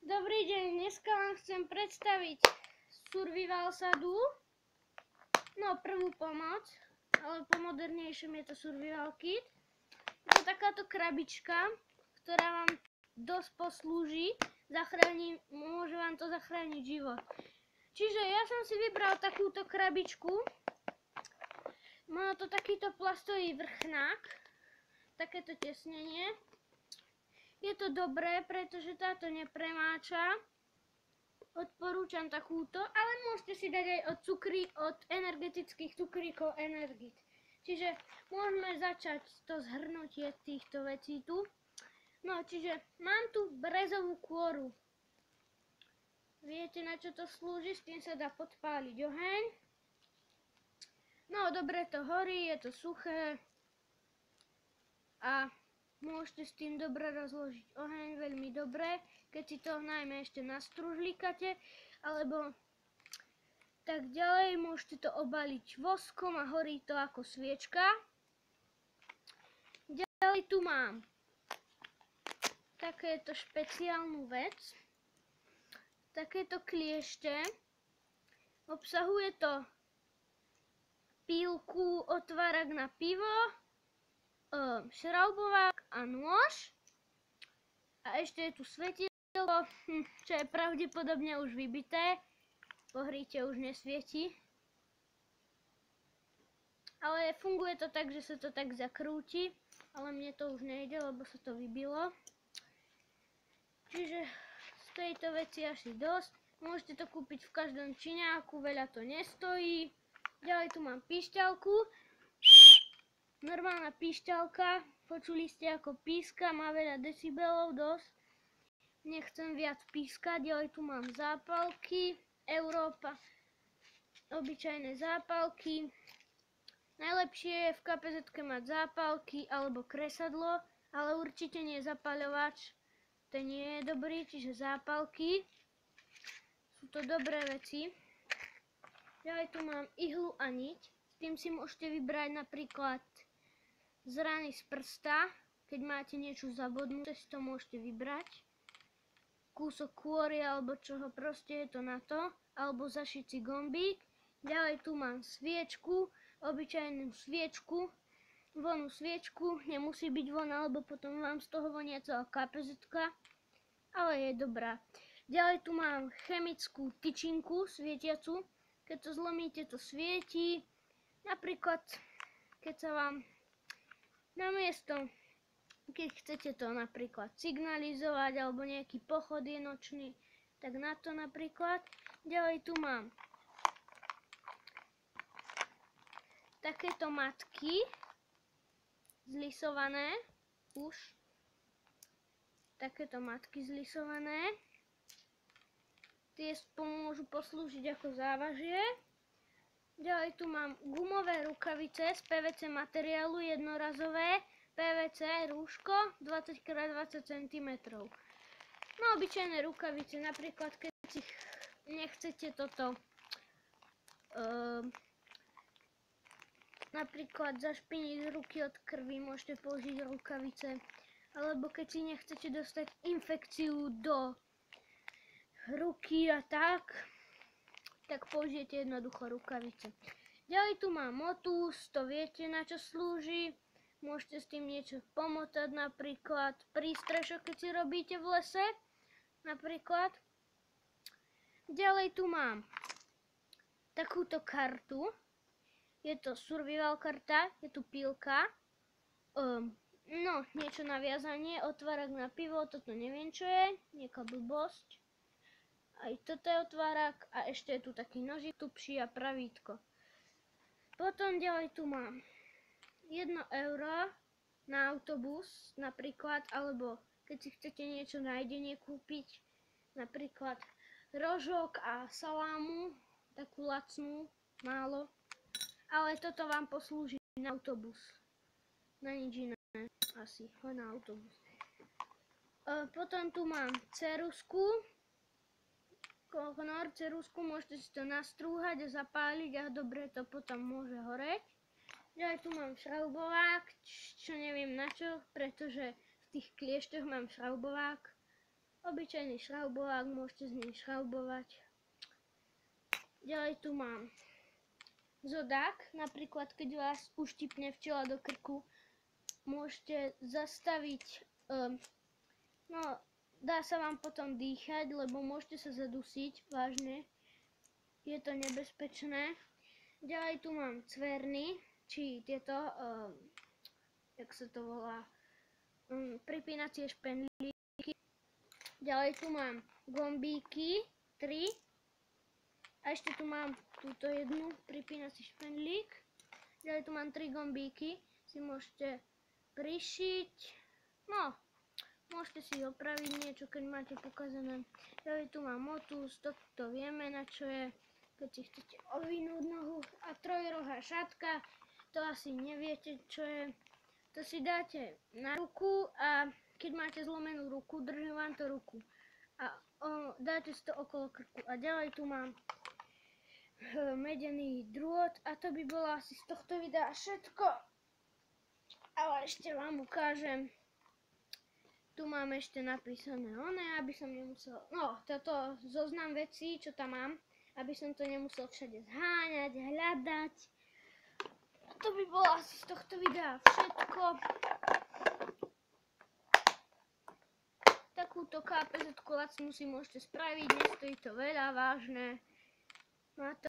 Dobrý deň, dneska vám chcem predstaviť survival sadu. No, prvú pomoc, ale po modernejšom je to survival kit. Je to takáto krabička, ktorá vám dosť poslúži, môže vám to zachrániť život. Čiže ja som si vybral takúto krabičku. Má to takýto plastový vrchnák, takéto tesnenie. Je to dobré, pretože táto nepremáča. Odporúčam takúto, ale môžete si dať aj od energetických cukríkov Energit. Čiže môžeme začať to zhrnutie týchto vecí tu. No, čiže mám tu brezovú kôru. Viete, na čo to slúži? S tým sa dá podpáliť oheň. No, dobre to horí, je to suché. A môžete s tým dobre rozložiť oheň, veľmi dobre, keď si to najmä ešte nastružlíkate, alebo tak ďalej, môžete to obaliť voskom a horí to ako sviečka. Ďalej tu mám takéto špeciálnu vec, takéto kliešte, obsahuje to pílku, otvárak na pivo, šroubovák a nôž a ešte je tu svetielko, čo je pravdepodobne už vybité, po hríte už nesvieti, ale funguje to tak, že sa to tak zakrúti, ale mne to už nejde, lebo sa to vybilo. Čiže z tejto veci asi dosť, môžete to kúpiť v každom čiňáku, veľa to nestojí. Ďalej tu mám píšťalku. Normálna píšťalka, počuli ste ako píska, má veľa decibelov, dosť. Nechcem viac pískať, ďalej tu mám zápalky, Európa, obyčajné zápalky. Najlepšie je v KPZ-ke mať zápalky alebo kresadlo, ale určite nie zapaľovač, to nie je dobrý, čiže zápalky. Sú to dobré veci. Ďalej tu mám ihlu a niť, s tým si môžete vybrať napríklad z rany z prsta, keď máte niečo zabodnuté, si to môžete vybrať. Kúsok kôry alebo čoho, proste je to na to, alebo zašiť si gombík. Ďalej tu mám sviečku, obyčajnú sviečku, vonú sviečku, nemusí byť von, alebo potom vám z toho vonia celá KPZ-ka, ale je dobrá. Ďalej tu mám chemickú tyčinku svietiacu, keď to zlomíte, to svieti. Napríklad, keď sa vám namiesto, keď chcete to napríklad signalizovať alebo nejaký pochod je nočný, tak na to napríklad. Ďalej tu mám takéto matky zlisované, už takéto matky zlisované. Tie môžu poslúžiť ako závažie. Ďalej tu mám gumové rukavice z PVC materiálu, jednorazové, PVC rúško 20x20 cm. No obyčajné rukavice, napríklad keď si nechcete toto napríklad zašpiniť ruky od krvi, môžete použiť rukavice. Alebo keď si nechcete dostať infekciu do ruky a tak použijete jednoducho rukavice. Ďalej tu mám motus, to viete na čo slúži. Môžete s tým niečo pomotať, napríklad prístrešok, keď si robíte v lese. Napríklad. Ďalej tu mám takúto kartu. Je to survival karta, je tu pílka. No, niečo na viazanie, otvárak na pivo, toto neviem čo je, nejaká blbosť. Aj toto je otvárak a ešte je tu taký nožík, tupší a pravítko. Potom ďalej tu mám 1 euro na autobus napríklad, alebo keď si chcete niečo na jedenie kúpiť, napríklad rožok a salámu, takú lacnú, málo. Ale toto vám poslúži na autobus, na nič iné asi, len na autobus. Potom tu mám ceruzku. Konor, ceruzku, môžete si to nastrúhať a zapáliť a dobre to potom môže horeť. Ďalej tu mám šroubovák, čo neviem na čo, pretože v tých klieštoch mám šroubovák. Obyčajný šraubovák, môžete z nej šraubovať. Ďalej tu mám zodák, napríklad keď vás uštipne včela do krku, môžete zastaviť, no dá sa vám potom dýchať, lebo môžete sa zadusiť, vážne, je to nebezpečné. Ďalej tu mám cverny, či tieto, jak sa to volá, pripínacie špendlíky. Ďalej tu mám gombíky, 3. A ešte tu mám túto jednu pripínací špendlík. Ďalej tu mám 3 gombíky, si môžete prišiť. No, môžete si opraviť niečo, keď máte pokazané. Ďalej tu mám motus, to vieme na čo je, keď si chcete ovinúť nohu. A trojrohá šatka, to asi neviete čo je. To si dáte na ruku a keď máte zlomenú ruku, drží vám to ruku. A dáte si to okolo krku. A ďalej tu mám medený drôt a to by bolo asi z tohto videa všetko. Ale ešte vám ukážem. Tu mám ešte napísané aby som nemusel, toto zoznam vecí, čo tam mám, aby som to nemusel všade zháňať, hľadať. To by bolo asi z tohto videa všetko. Takúto KPZ-ku lacnú si môžete spraviť, nestojí to veľa, vážne. Má to